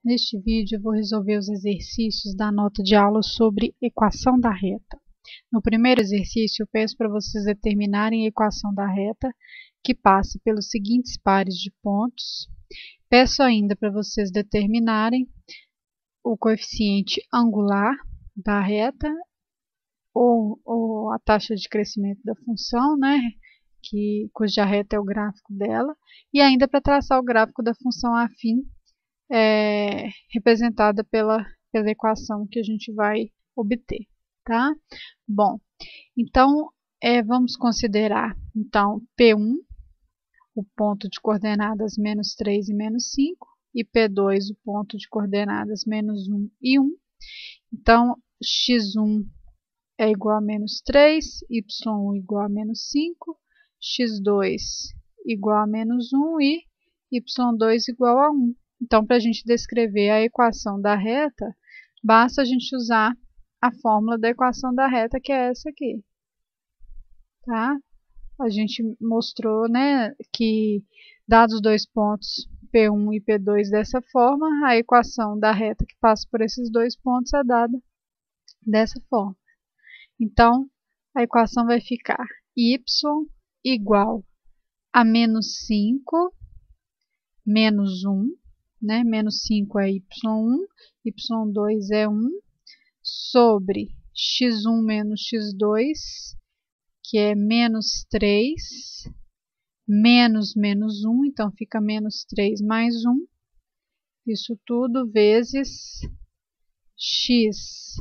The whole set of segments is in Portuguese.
Neste vídeo eu vou resolver os exercícios da nota de aula sobre equação da reta. No primeiro exercício eu peço para vocês determinarem a equação da reta que passa pelos seguintes pares de pontos. Peço ainda para vocês determinarem o coeficiente angular da reta ou a taxa de crescimento da função, cuja reta é o gráfico dela, e ainda para traçar o gráfico da função afim representada pela equação que a gente vai obter, tá? Bom, então vamos considerar então P1, o ponto de coordenadas menos 3 e menos 5, e P2, o ponto de coordenadas menos 1 e 1. Então, x1 é igual a menos 3, y1 igual a menos 5, x2 igual a menos 1 e y2 igual a 1. Então, para a gente descrever a equação da reta, basta a gente usar a fórmula da equação da reta, que é essa aqui. Tá? A gente mostrou, que dados os dois pontos P1 e P2 dessa forma, a equação da reta que passa por esses dois pontos é dada dessa forma. Então, a equação vai ficar y igual a menos 5 menos 1, menos 5 é y1, y2 é 1, sobre x1 menos x2, que é menos 3, menos 1, então fica menos 3 mais 1, isso tudo vezes x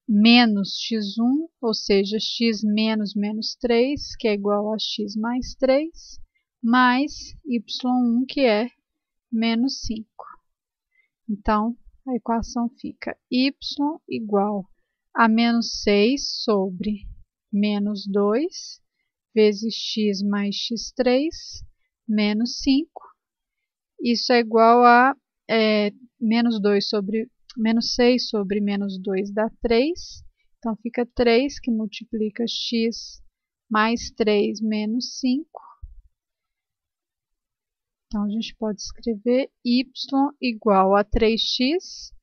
menos x1, ou seja, x menos menos 3, que é igual a x mais 3, mais y1, que é menos 5. Então, a equação fica y igual a menos 6 sobre menos 2, vezes x mais x3, menos 5. Isso é igual a menos 6 sobre menos 2 dá 3. Então, fica 3, que multiplica x mais 3 menos 5. Então, a gente pode escrever y igual a 3x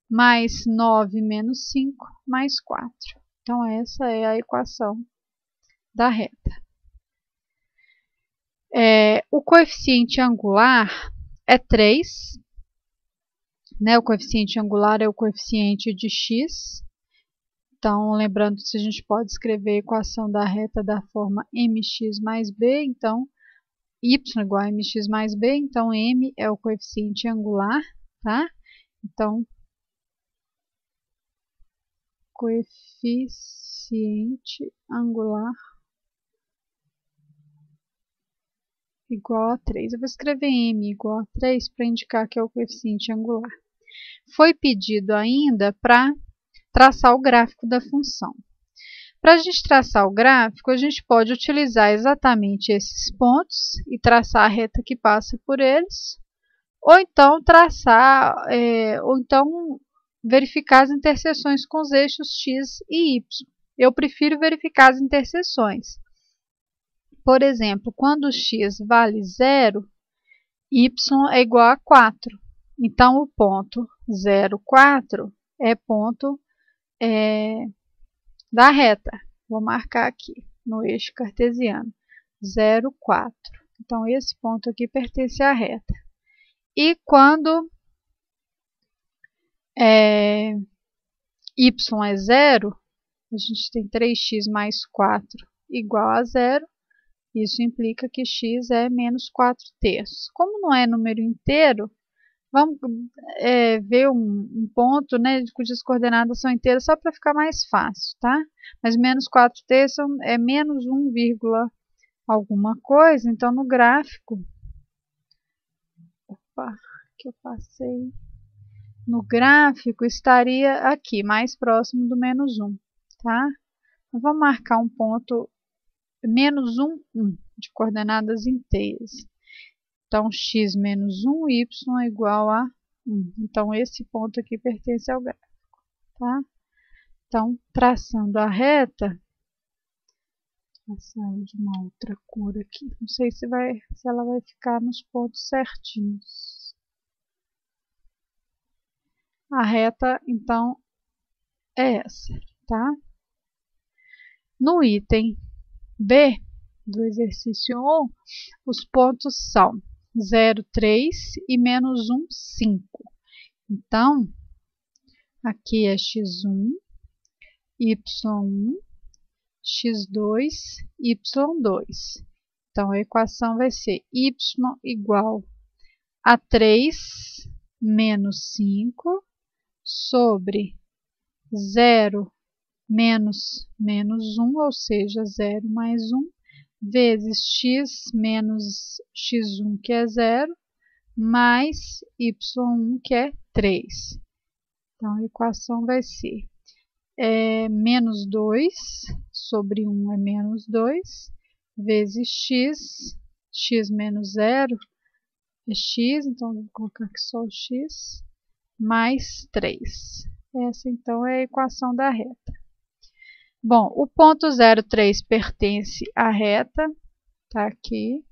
mais 9 menos 5 mais 4. Então, essa é a equação da reta. O coeficiente angular é 3. O coeficiente angular é o coeficiente de x. Então, lembrando que a gente pode escrever a equação da reta da forma mx mais b, então y igual a mx mais b, então m é o coeficiente angular, tá? Então, coeficiente angular igual a 3. Eu vou escrever m igual a 3 para indicar que é o coeficiente angular. Foi pedido ainda para traçar o gráfico da função. Para a gente traçar o gráfico, a gente pode utilizar exatamente esses pontos e traçar a reta que passa por eles, ou então verificar as interseções com os eixos x e y. Eu prefiro verificar as interseções. Por exemplo, quando x vale 0, y é igual a 4. Então, o ponto 0, 4 é ponto da reta. Vou marcar aqui no eixo cartesiano, 0, 4. Então, esse ponto aqui pertence à reta. E quando y é 0, a gente tem 3x mais 4 igual a 0. Isso implica que x é menos 4/3. Como não é número inteiro, vamos ver um ponto cujas coordenadas são inteiras só para ficar mais fácil, tá? Mas menos 4/3 é menos 1, alguma coisa. Então, no gráfico, que eu passei, no gráfico estaria aqui, mais próximo do menos 1, tá? Então, vamos marcar um ponto menos 1, 1, de coordenadas inteiras. Então, x menos 1, y é igual a 1. Então, esse ponto aqui pertence ao gráfico, tá? Então, traçando a reta, passar de uma outra cor aqui. Não sei se ela vai ficar nos pontos certinhos. A reta, então, é essa, tá? No item B do exercício 1, os pontos são 0, 3 e menos 1, 5. Então, aqui é x1, y1, x2, y2. Então, a equação vai ser y igual a 3 menos 5 sobre 0 menos 1, ou seja, 0 mais 1, vezes x menos x1, que é 0, mais y1, que é 3. Então, a equação vai ser menos 2 sobre 1 é menos 2, vezes x menos 0 é x, então vou colocar aqui só o x, mais 3. Essa, então, é a equação da reta. Bom, o ponto 0,3 pertence à reta, tá aqui.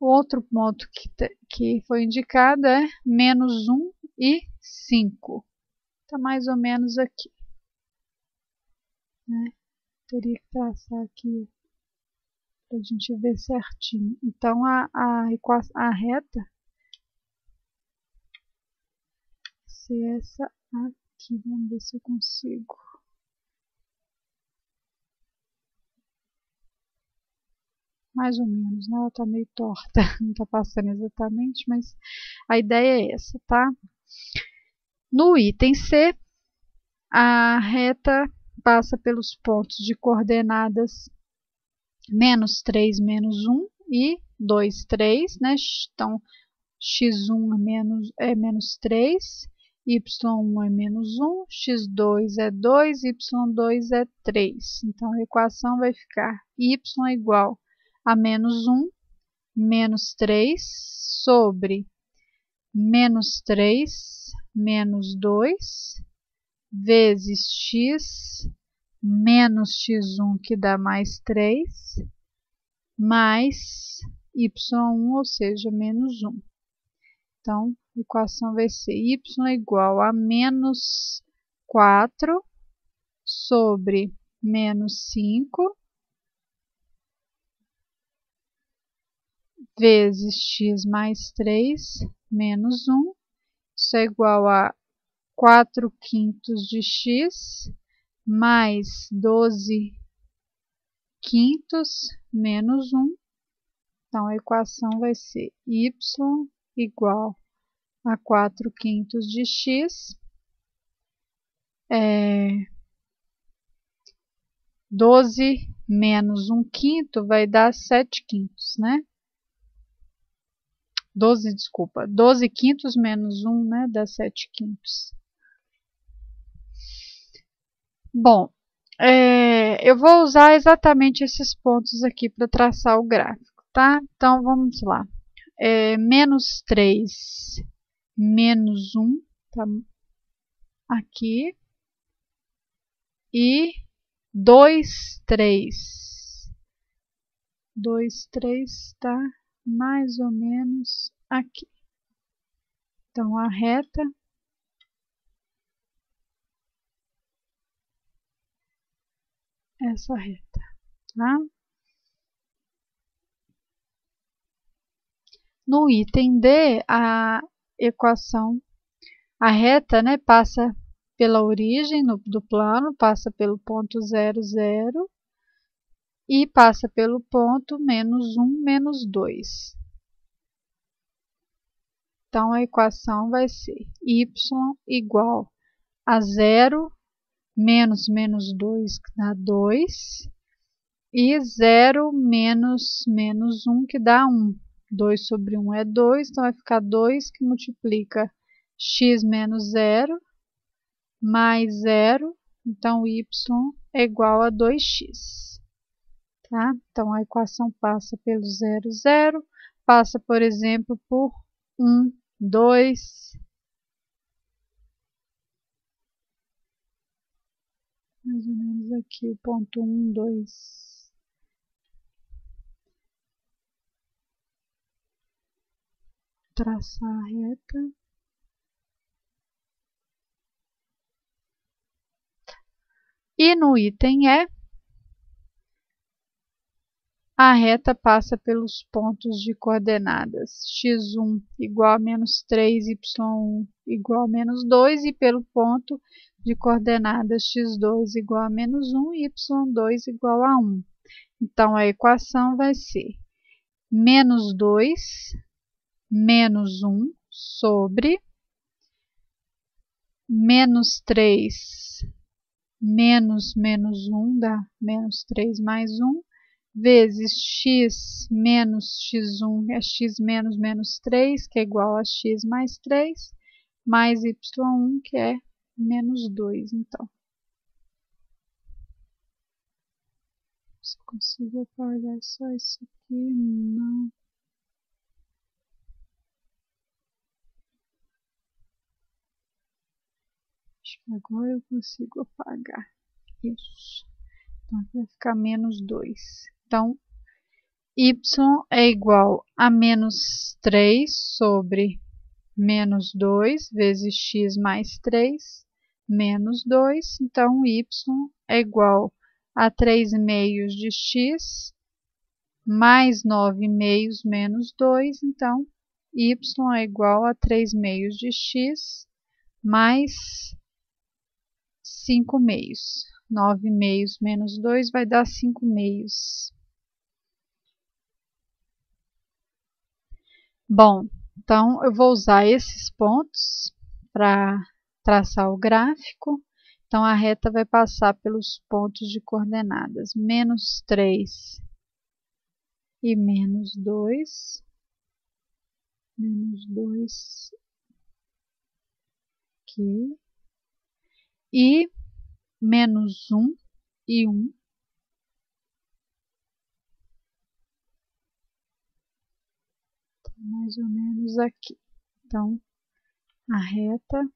O outro ponto que foi indicado é menos 1 e 5. Está mais ou menos aqui, né? Teria que traçar aqui para a gente ver certinho. Então, a reta vai ser essa aqui. Vamos ver se eu consigo. Mais ou menos, né? Ela está meio torta, não está passando exatamente, mas a ideia é essa, tá? No item C, a reta passa pelos pontos de coordenadas menos 3, menos 1 e 2, 3, né? Então, x1 é menos 3, y1 é menos 1, x2 é 2, y2 é 3. Então, a equação vai ficar y igual a menos 1, menos 3, sobre menos 3, menos 2, vezes x menos x1, que dá mais 3, mais y1, ou seja, menos 1. Então, a equação vai ser y igual a menos 4 sobre menos 5, vezes x mais 3, menos 1. Isso é igual a 4 quintos de x, mais 12 quintos, menos 1. Então, a equação vai ser y igual a 4 quintos de x, 12 menos 1 quinto vai dar 7 quintos, né? 12 quintos menos 1, né? Dá 7 quintos. Bom, eu vou usar exatamente esses pontos aqui para traçar o gráfico, tá? Então, vamos lá. Menos 3, menos 1, tá aqui. E 2, 3. 2, 3 está mais ou menos aqui. Então, a reta essa reta, tá? No item D, a equação, a reta, né, passa pela origem do plano, passa pelo ponto 0, 0 e passa pelo ponto menos 1, menos 2. Então, a equação vai ser y igual a 0 menos menos 2, que dá 2, e 0 menos menos 1, que dá 1. 2 sobre 1 é 2, então vai ficar 2 que multiplica x menos 0, mais 0, então y é igual a 2x. Tá? Então, a equação passa pelo 0, 0, passa, por exemplo, por 1, 2, mais ou menos aqui o ponto 1, 2. traçar a reta. E no item E, a reta passa pelos pontos de coordenadas x1 igual a menos 3, y1 igual a menos 2 e pelo ponto de coordenadas x2 igual a menos 1 e y2 igual a 1. Então, a equação vai ser menos 2 menos 1 sobre menos 3 menos 1 dá menos 3 mais 1, vezes x menos x1 é x menos menos 3, que é igual a x mais 3, mais y1, que é menos 2, então. Se consigo apagar só isso aqui, não. Acho que agora eu consigo apagar. Isso. Então, vai ficar menos 2. Então, y é igual a menos 3 sobre menos 2 vezes x mais 3, menos 2. Então, y é igual a 3 meios de x mais 9 meios menos 2. Então, y é igual a 3 meios de x mais 5 meios. 9 meios menos 2 vai dar 5 meios. Bom, então eu vou usar esses pontos para traçar o gráfico. Então, a reta vai passar pelos pontos de coordenadas menos 3 e menos 2. Menos 2 aqui. E menos 1 e 1. Mais ou menos aqui. Então, a reta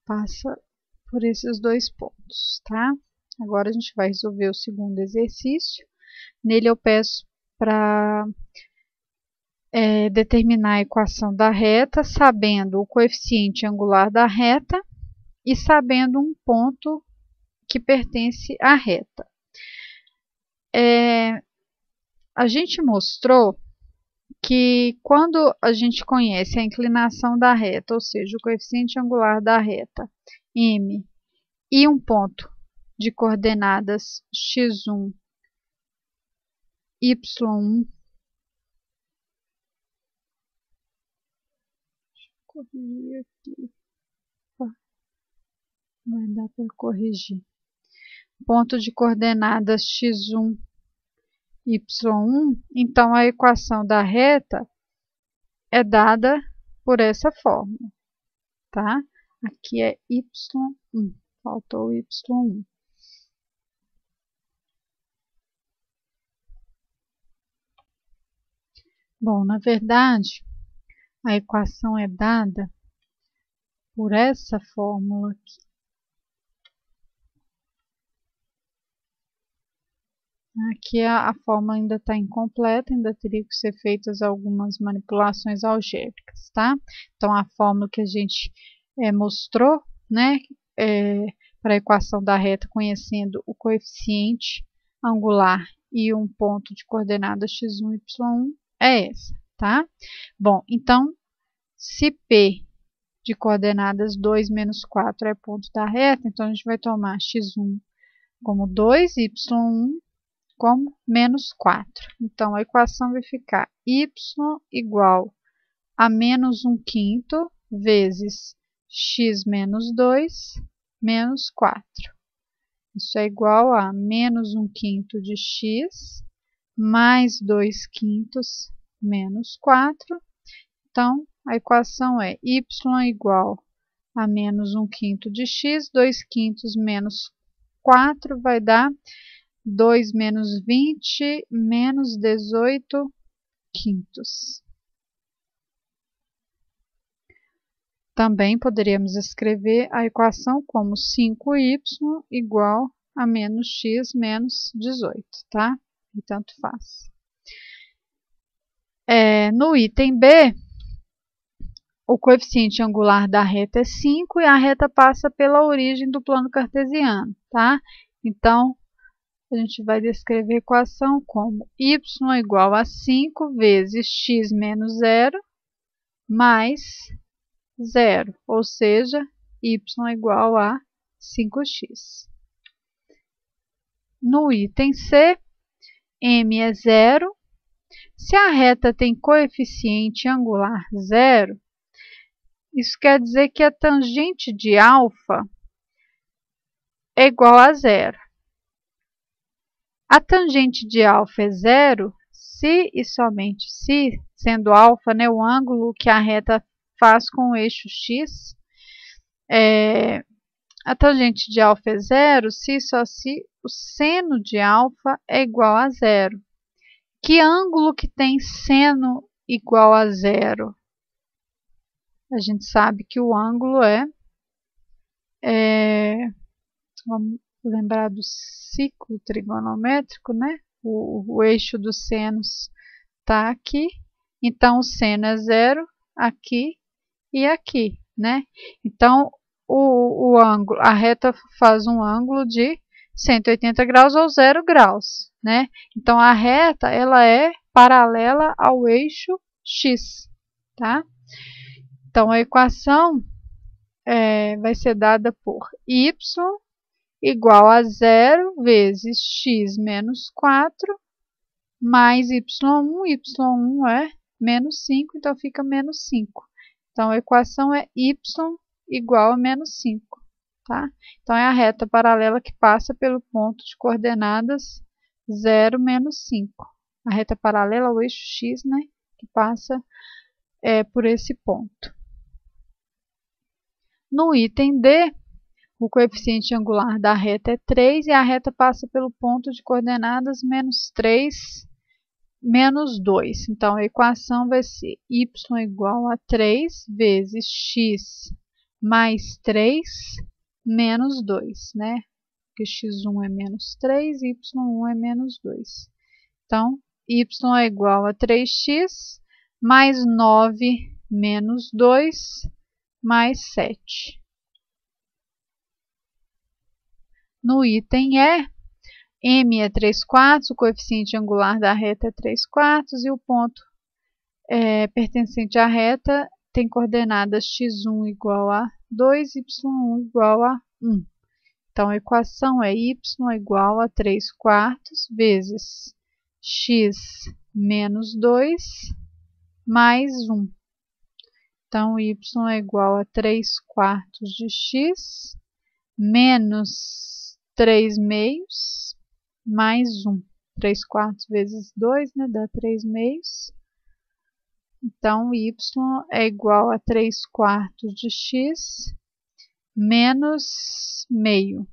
passa por esses dois pontos, tá? Agora a gente vai resolver o segundo exercício. Nele eu peço para determinar a equação da reta, sabendo o coeficiente angular da reta e sabendo um ponto que pertence à reta. A gente mostrou que quando a gente conhece a inclinação da reta, ou seja, o coeficiente angular da reta, m, e um ponto de coordenadas x1, y1, deixa eu corrigir aqui, vai dar para corrigir, ponto de coordenadas x1, y1, então a equação da reta é dada por essa fórmula, tá? Aqui é y1, faltou y1. Bom, na verdade, a equação é dada por essa fórmula aqui. Aqui a fórmula ainda está incompleta, ainda teria que ser feitas algumas manipulações algébricas, tá? Então, a fórmula que a gente mostrou, né, para a equação da reta, conhecendo o coeficiente angular e um ponto de coordenadas x1 e y1, é essa, tá? Bom, então, se P de coordenadas 2 menos 4 é ponto da reta, então a gente vai tomar x1 como 2, y1 como menos 4. Então, a equação vai ficar y igual a menos 1/5 vezes x menos 2 menos 4. Isso é igual a menos 1/5 de x mais 2/5 menos 4. Então, a equação é y igual a menos 1/5 de x, 2/5 menos 4 vai dar 2 menos 20 menos 18/5. Também poderíamos escrever a equação como 5y igual a menos x menos 18, tá? E tanto faz. No item B, o coeficiente angular da reta é 5 e a reta passa pela origem do plano cartesiano, tá? Então, a gente vai descrever a equação como y igual a 5 vezes x menos 0 mais 0, ou seja, y igual a 5x. No item C, m é 0. Se a reta tem coeficiente angular 0, isso quer dizer que a tangente de alfa é igual a 0. A tangente de alfa é 0 se e somente se, sendo alfa, né, o ângulo que a reta faz com o eixo x, a tangente de alfa é 0 se e só se o seno de alfa é igual a 0. Que ângulo que tem seno igual a 0? A gente sabe que o ângulo vamos lembrar do ciclo trigonométrico, né? O eixo dos senos está aqui, então o seno é 0 aqui e aqui, né? Então, o ângulo, a reta faz um ângulo de 180 graus ou 0 graus, né? Então, a reta, ela é paralela ao eixo x, tá? Então, a equação vai ser dada por y igual a 0 vezes x menos 4 mais y1. Y1 é menos 5, então fica menos 5. Então, a equação é y igual a menos 5. Tá? Então, é a reta paralela que passa pelo ponto de coordenadas 0, menos 5. A reta paralela ao eixo x, né, que passa por esse ponto. No item D, o coeficiente angular da reta é 3 e a reta passa pelo ponto de coordenadas menos 3, menos 2. Então, a equação vai ser y igual a 3 vezes x mais 3 menos 2, né? Porque x1 é menos 3 e y1 é menos 2. Então, y é igual a 3x mais 9 menos 2 mais 7. No item E, m é 3/4, o coeficiente angular da reta é 3/4 e o ponto pertencente à reta tem coordenadas x1 igual a 2 e y1 igual a 1. Então, a equação é y igual a 3/4 vezes x menos 2 mais 1. Então, y é igual a 3/4 de x menos 3 meios mais 1. 3/4 vezes 2, né, dá 3 meios. Então, y é igual a 3/4 de x menos meio.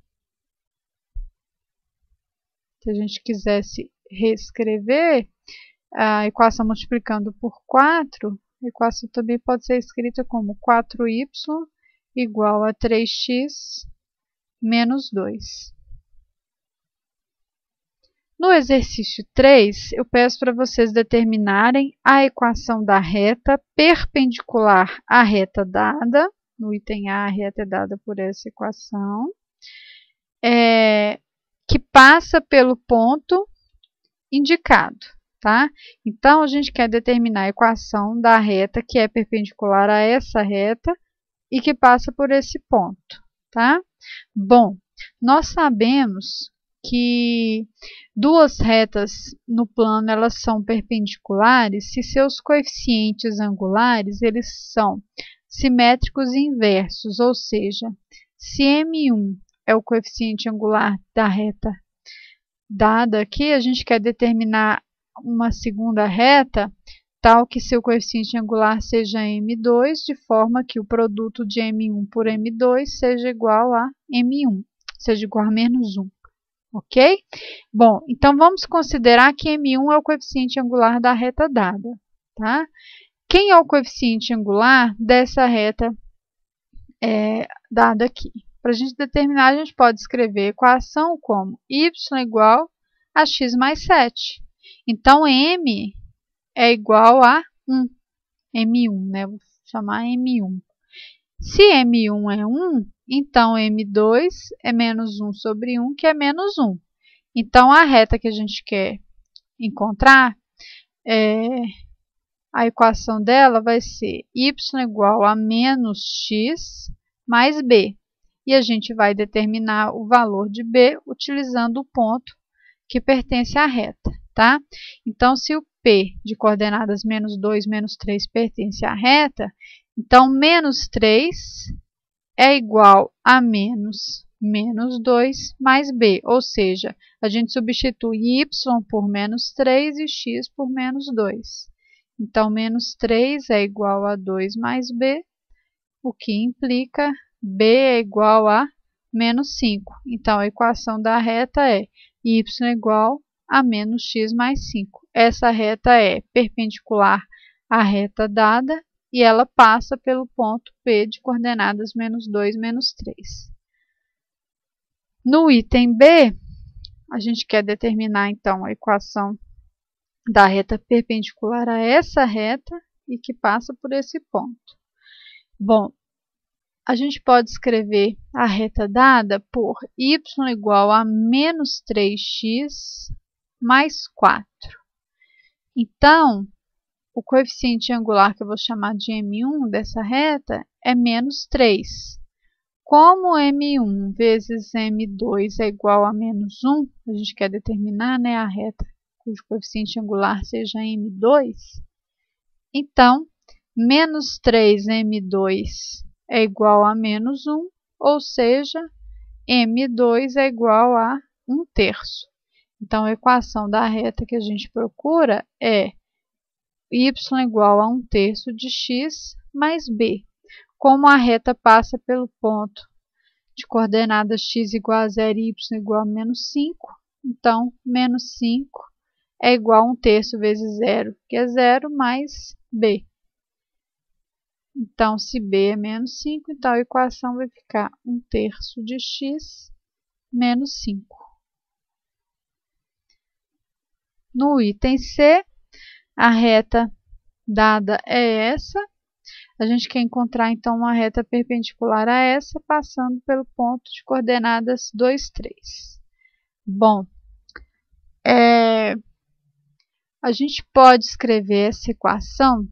Se a gente quisesse reescrever a equação multiplicando por 4, a equação também pode ser escrita como 4y igual a 3x menos 2. No exercício 3, eu peço para vocês determinarem a equação da reta perpendicular à reta dada. No item A, a reta é dada por essa equação, que passa pelo ponto indicado, tá? Então, a gente quer determinar a equação da reta que é perpendicular a essa reta e que passa por esse ponto, tá? Bom, nós sabemos que duas retas no plano elas são perpendiculares se seus coeficientes angulares eles são simétricos e inversos, ou seja, se m1 é o coeficiente angular da reta dada aqui, a gente quer determinar uma segunda reta tal que seu coeficiente angular seja m2, de forma que o produto de m1 por m2 seja igual a m1, seja igual a menos 1. Ok? Bom, então vamos considerar que m1 é o coeficiente angular da reta dada, tá? Quem é o coeficiente angular dessa reta dada aqui? para a gente determinar, a gente pode escrever a equação como y igual a x mais 7. Então, m é igual a 1. M1, né? Vou chamar M1. Se M1 é 1, então M2 é menos 1 sobre 1, que é menos 1. Então, a reta que a gente quer encontrar, a equação dela vai ser y igual a menos x mais b. E a gente vai determinar o valor de b utilizando o ponto que pertence à reta, tá? Então, se o P de coordenadas menos 2, menos 3 pertence à reta, então menos 3 é igual a menos 2 mais B, ou seja, a gente substitui y por menos 3 e x por menos 2. Então, menos 3 é igual a 2 mais B, o que implica B é igual a menos 5. Então, a equação da reta é y igual a menos x mais 5. Essa reta é perpendicular à reta dada e ela passa pelo ponto P de coordenadas menos 2, menos 3. No item B, a gente quer determinar, então, a equação da reta perpendicular a essa reta e que passa por esse ponto. Bom, a gente pode escrever a reta dada por y igual a menos 3x mais 4. Então, o coeficiente angular que eu vou chamar de M1 dessa reta é menos 3. Como M1 vezes M2 é igual a menos 1, a gente quer determinar, né, a reta cujo coeficiente angular seja M2, então, menos 3M2 é igual a menos 1, ou seja, M2 é igual a 1/3. Então, a equação da reta que a gente procura é y igual a 1/3 de x mais b. Como a reta passa pelo ponto de coordenadas x igual a 0 e y igual a menos 5, então, menos 5 é igual a 1/3 vezes 0, que é 0, mais b. Então, se b é menos 5, então a equação vai ficar 1/3 de x menos 5. No item C, a reta dada é essa. A gente quer encontrar, então, uma reta perpendicular a essa, passando pelo ponto de coordenadas 2, 3. Bom, a gente pode escrever essa equação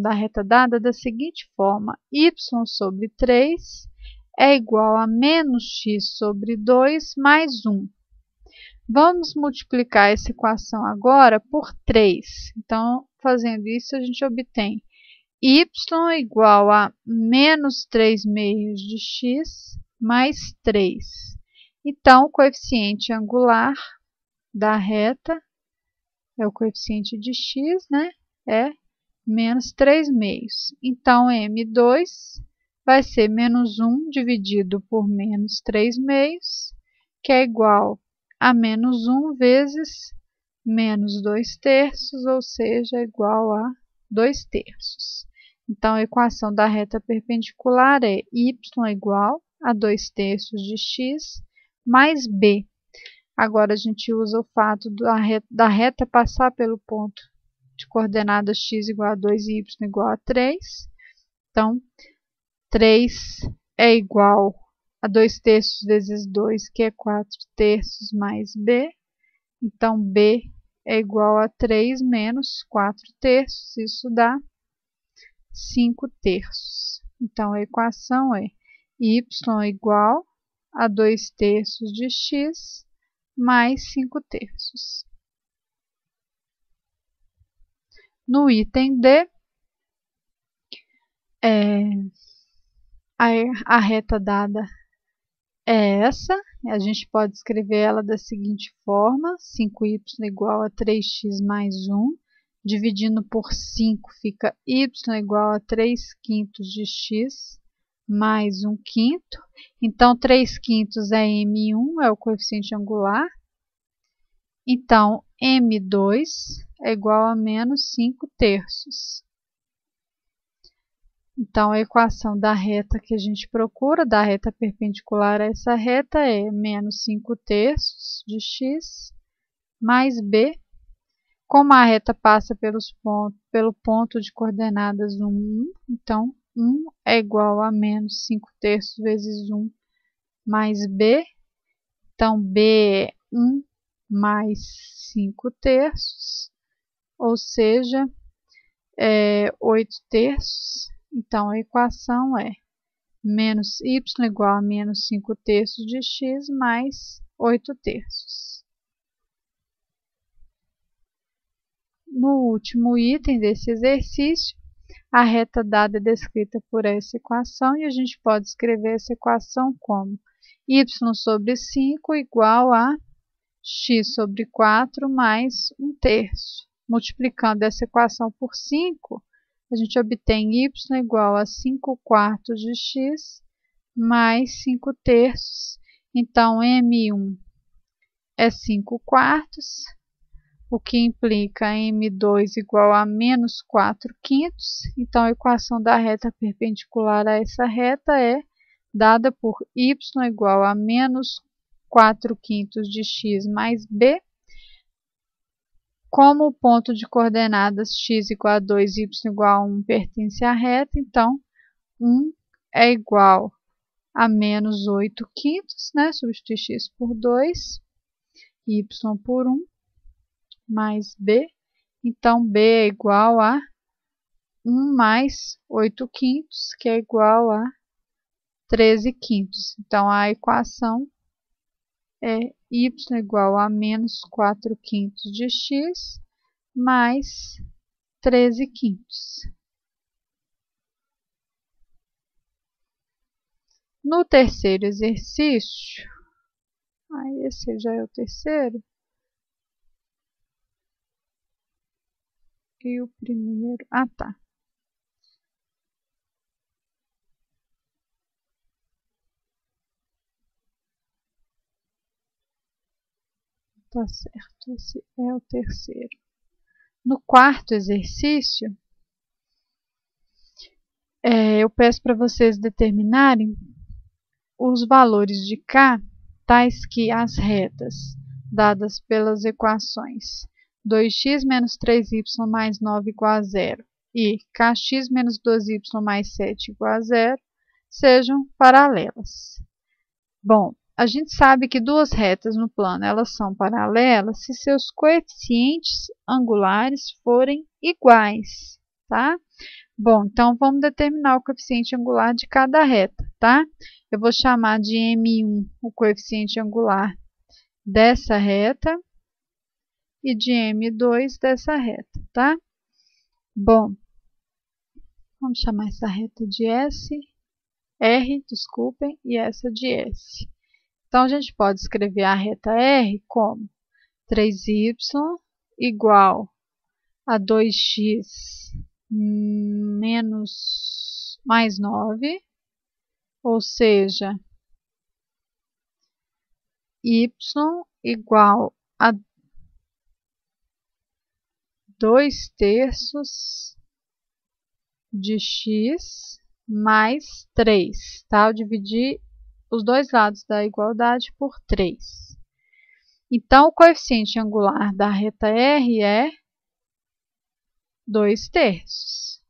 da reta dada da seguinte forma: y sobre 3 é igual a menos x sobre 2 mais 1. Vamos multiplicar essa equação agora por 3. Então, fazendo isso, a gente obtém y igual a menos 3 meios de x mais 3. Então, o coeficiente angular da reta é o coeficiente de x, né? É menos 3 meios. Então, M2 vai ser menos 1 dividido por menos 3 meios, que é igual a menos 1 vezes menos 2/3, ou seja, igual a 2/3. Então, a equação da reta perpendicular é y igual a 2/3 de x mais b. Agora, a gente usa o fato da reta passar pelo ponto de coordenadas x igual a 2 e y igual a 3. Então, 3 é igual a 2/3 vezes 2, que é 4/3 mais b. Então, b é igual a 3 menos 4/3, isso dá 5/3. Então, a equação é y igual a 2/3 de x mais 5/3. No item D, a reta dada é essa. A gente pode escrever ela da seguinte forma: 5y igual a 3x mais 1. Dividindo por 5 fica y igual a 3/5 de x mais 1/5. Então, 3/5 é M1, é o coeficiente angular. Então, M2 é igual a menos 5/3. Então, a equação da reta que a gente procura, da reta perpendicular a essa reta, é menos 5/3 de x mais b. Como a reta passa pelo ponto de coordenadas 1, 1, então 1 é igual a menos 5/3 vezes 1 mais b. Então, b é 1 mais 5/3, ou seja, 8/3. Então, a equação é menos y igual a menos 5/3 de x mais 8/3. No último item desse exercício, a reta dada é descrita por essa equação e a gente pode escrever essa equação como y sobre 5 igual a x sobre 4 mais 1/3. Multiplicando essa equação por 5, a gente obtém y igual a 5/4 de x mais 5/3. Então, M1 é 5/4, o que implica M2 igual a menos 4/5. Então, a equação da reta perpendicular a essa reta é dada por y igual a menos 4/5 de x mais b. Como o ponto de coordenadas x igual a 2, y igual a 1 pertence à reta, então 1 é igual a menos 8/5, né? Substitui x por 2, y por 1, mais b. Então, b é igual a 1 mais 8/5, que é igual a 13/5. Então, a equação é y igual a menos 4/5 de x mais 13/5. No terceiro exercício, esse já é o terceiro, e o primeiro, tá. Tá certo, esse é o terceiro. No quarto exercício, eu peço para vocês determinarem os valores de k, tais que as retas dadas pelas equações 2x menos 3y mais 9 igual a 0 e kx menos 2y mais 7 igual a 0 sejam paralelas. Bom, a gente sabe que duas retas no plano elas são paralelas se seus coeficientes angulares forem iguais, tá? Bom, então vamos determinar o coeficiente angular de cada reta, tá? Eu vou chamar de M1 o coeficiente angular dessa reta e de M2 dessa reta, tá? Bom, vamos chamar essa reta de R, desculpem, e essa de S. Então, a gente pode escrever a reta R como 3y igual a 2x menos mais 9, ou seja, y igual a 2/3 de x mais 3, tá? Eu dividi os dois lados da igualdade por 3. Então, o coeficiente angular da reta R é 2/3.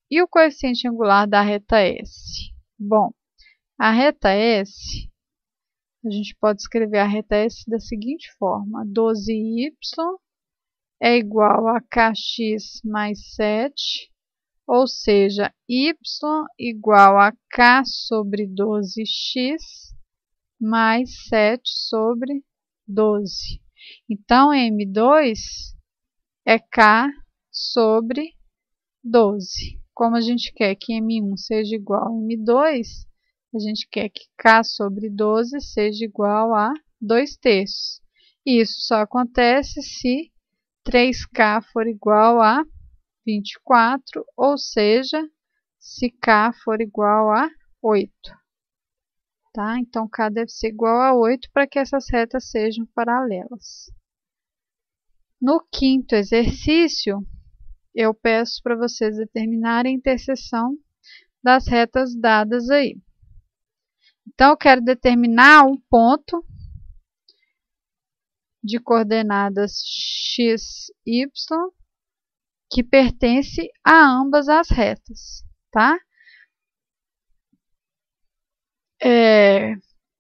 E o coeficiente angular da reta S? Bom, a reta S, a gente pode escrever a reta S da seguinte forma: 12y é igual a kx mais 7, ou seja, y igual a k sobre 12x mais 7 sobre 12. Então, M2 é k sobre 12. Como a gente quer que M1 seja igual a M2, a gente quer que k sobre 12 seja igual a 2/3. Isso só acontece se 3k for igual a 24, ou seja, se k for igual a 8. Tá? Então, k deve ser igual a 8 para que essas retas sejam paralelas. No quinto exercício, eu peço para vocês determinarem a interseção das retas dadas aí. Então, eu quero determinar um ponto de coordenadas x, y, que pertence a ambas as retas, tá?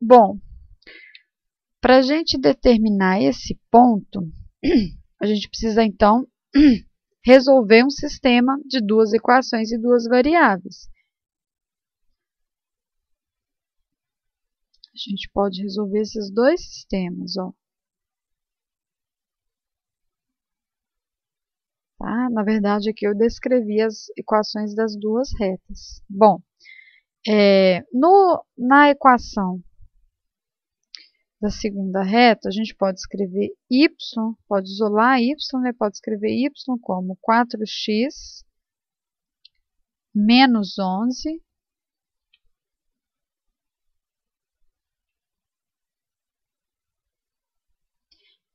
Bom, para a gente determinar esse ponto, a gente precisa, então, resolver um sistema de duas equações e duas variáveis. A gente pode resolver esses dois sistemas, ó. Tá? Na verdade, aqui eu descrevi as equações das duas retas. Bom, na equação da segunda reta, a gente pode escrever y, pode isolar y, né? Pode escrever y como 4x menos 11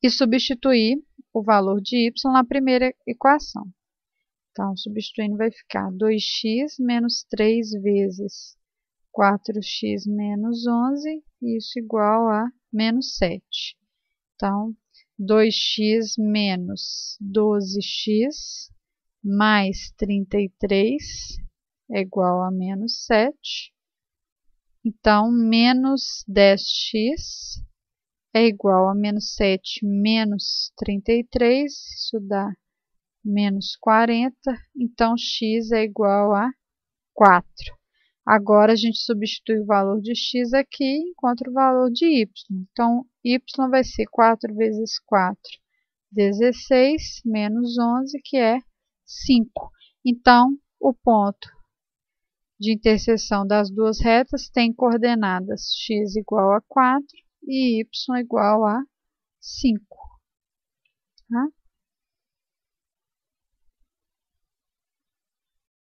e substituir o valor de y na primeira equação. Então, substituindo, vai ficar 2x menos 3 vezes 4x menos 11, isso igual a menos 7. Então, 2x menos 12x mais 33 é igual a menos 7. Então, menos 10x é igual a menos 7 menos 33, isso dá menos 40. Então, x é igual a 4. Agora, a gente substitui o valor de x aqui e encontra o valor de y. Então, y vai ser 4 vezes 4, 16, menos 11, que é 5. Então, o ponto de interseção das duas retas tem coordenadas x igual a 4 e y igual a 5. Tá?